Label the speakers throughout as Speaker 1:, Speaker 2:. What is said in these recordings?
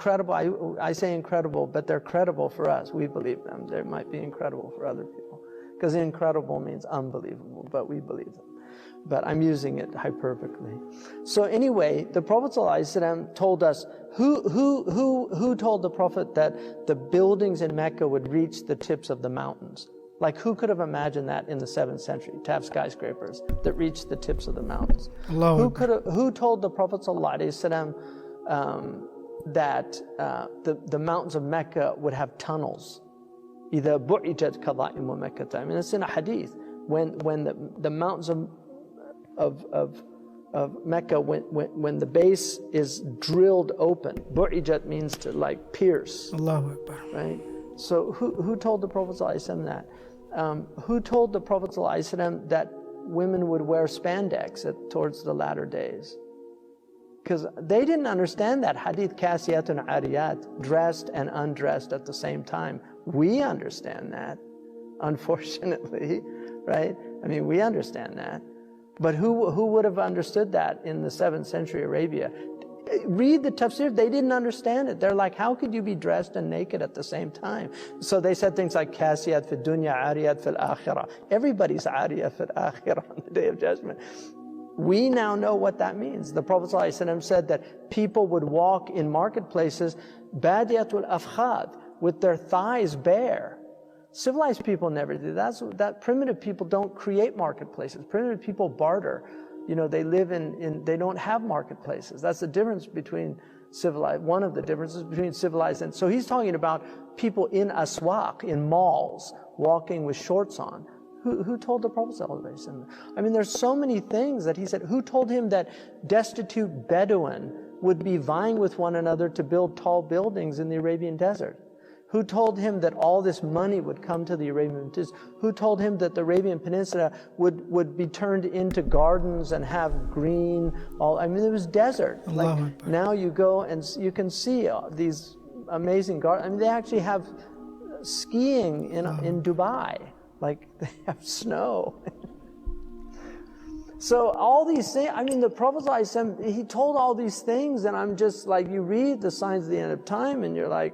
Speaker 1: credible. I say incredible, but they're credible for us. We believe them. They might be incredible for other people. Because incredible means unbelievable, but we believe them. But I'm using it hyperbolically. So anyway, the Prophet ﷺ told us, who told the Prophet that the buildings in Mecca would reach the tips of the mountains? Like, who could have imagined that in the 7th century, to have skyscrapers that reach the tips of the mountains? Who told the Prophet ﷺ that the mountains of Mecca would have tunnels? إِذَا بُعِجَتْ كَضَائِمُ مَكَّةَ. I mean, it's in a hadith. When the mountains of Mecca, when the base is drilled open, bu'ijat means to like pierce.
Speaker 2: Allahu Akbar.
Speaker 1: Right? So who told the Prophet ﷺ that? Who told the Prophet ﷺ that women would wear spandex towards the latter days? Because they didn't understand that hadith, kasiyatun ariyat, dressed and undressed at the same time. We understand that, unfortunately, right? I mean, we understand that. But who would have understood that in the 7th century Arabia? Read the tafsir, they didn't understand it. They're like, how could you be dressed and naked at the same time? So they said things like, kasiyat fil dunya, ariyat fil akhirah. Everybody's ariyat fil akhirah on the Day of Judgment. We now know what that means. The Prophet ﷺ said that people would walk in marketplaces, badiyatul afkhad, with their thighs bare. Civilized people never do that. Primitive people don't create marketplaces. Primitive people barter. You know, they live they don't have marketplaces. That's the difference between civilized, one of the differences between civilized and, so he's talking about people in aswaq, in malls, walking with shorts on. Who told the Prophet ﷺ? I mean, there's so many things that he said. Who told him that destitute Bedouin would be vying with one another to build tall buildings in the Arabian desert? Who told him that all this money would come to the Arabian Peninsula? Who told him that the Arabian Peninsula would be turned into gardens and have green, I mean, it was desert. Like, now you go and you can see these amazing gardens. I mean, they actually have skiing in Dubai. Like, they have snow. So all these things, I mean, the Prophet ﷺ, he told all these things, and I'm just like, you read the signs of the end of time, and you're like,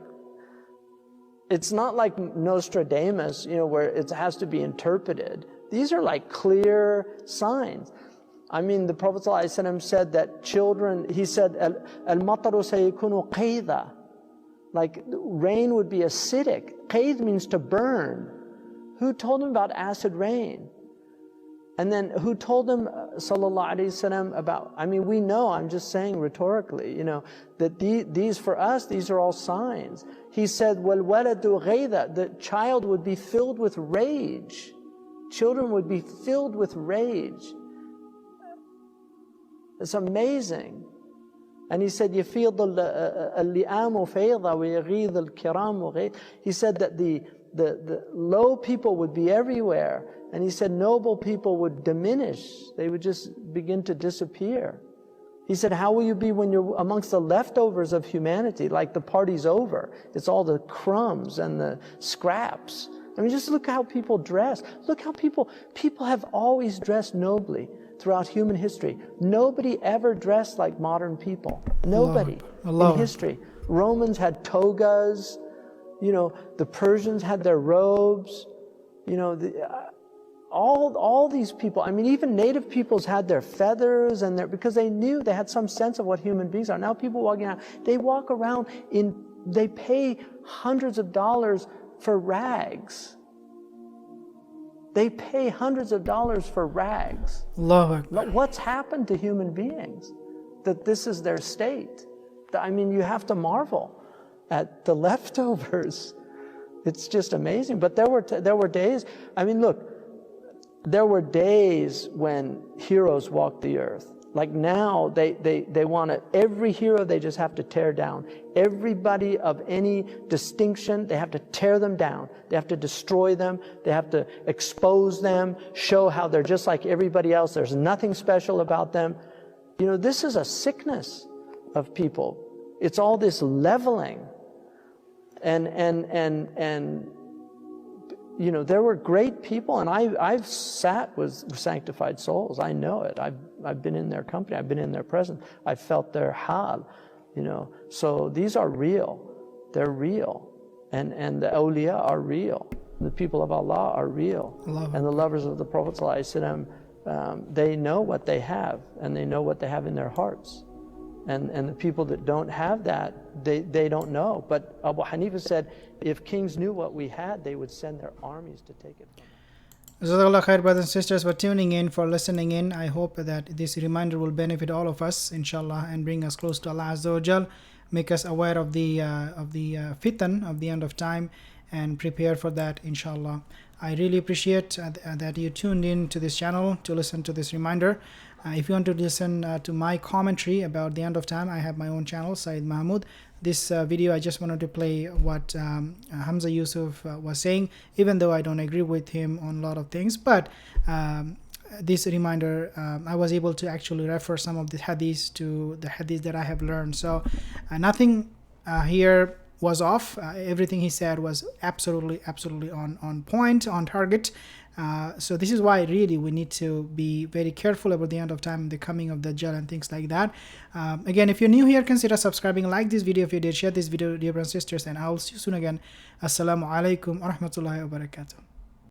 Speaker 1: it's not like Nostradamus, you know, where it has to be interpreted. These are like clear signs. I mean, the Prophet ﷺ said that children, he said, al-mataru sayakunu qayda, like rain would be acidic. Qayd means to burn. Who told him about acid rain? And then who told him, sallallahu alaihi wasallam, about, I mean, we know, I'm just saying rhetorically, you know, that these for us, these are all signs. He said, وَالْوَلَدُ غَيْذَ, the child would be filled with rage. Children would be filled with rage. It's amazing. And he said, يَفِيضُ اللِّئَامُ فَيْضَ وَيَغِيظُ الْكِرَامُ غَيْظ. He said that the low people would be everywhere. And he said noble people would diminish. They would just begin to disappear. He said, how will you be when you're amongst the leftovers of humanity? Like the party's over. It's all the crumbs and the scraps. I mean, just look how people dress. Look how people have always dressed nobly throughout human history. Nobody ever dressed like modern people. Nobody in history. Romans had togas. You know, the Persians had their robes. You know, all these people, I mean, even native peoples had their feathers and because they knew, they had some sense of what human beings are. Now people walking around, they walk around they pay hundreds of dollars for rags. They pay hundreds of dollars for rags. What's happened to human beings that this is their state? I mean, you have to marvel at the leftovers. It's just amazing. But there were days, I mean, look, there were days when heroes walked the earth. Like now, they want to, every hero they just have to tear down. Everybody of any distinction, they have to tear them down. They have to destroy them. They have to expose them, show how they're just like everybody else. There's nothing special about them. You know, this is a sickness of people. It's all this leveling. And you know, there were great people, and I've sat with sanctified souls. I know it. I've been in their company. I've been in their presence. I've felt their hal. You know, so these are real. They're real. And the awliya are real. The people of Allah are real. And the lovers of the Prophet ﷺ, they know what they have, and they know what they have in their hearts. And the people that don't have that, they don't know. But Abu Hanifa said, if kings knew what we had, they would send their armies to take it from us.
Speaker 2: Jazakallah khair, brothers and sisters, for tuning in, for listening in. I hope that this reminder will benefit all of us, inshallah, and bring us close to Allah Azza wa Jal, make us aware of the fitan of the end of time, and prepare for that, inshallah. I really appreciate that you tuned in to this channel to listen to this reminder. If you want to listen to my commentary about the end of time, I have my own channel, Syed Mahmud. This video, I just wanted to play what Hamza Yusuf was saying, even though I don't agree with him on a lot of things. But this reminder, I was able to actually refer some of the hadiths to the hadiths that I have learned. So nothing here was off. Everything he said was absolutely on point, on target. So this is why really we need to be very careful about the end of time, the coming of Dajjal and things like that. Again, if you're new here, consider subscribing, like this video if you did, share this video, dear brothers and sisters, and I'll see you soon again. Assalamu alaikum wa rahmatullahi wa barakatuh.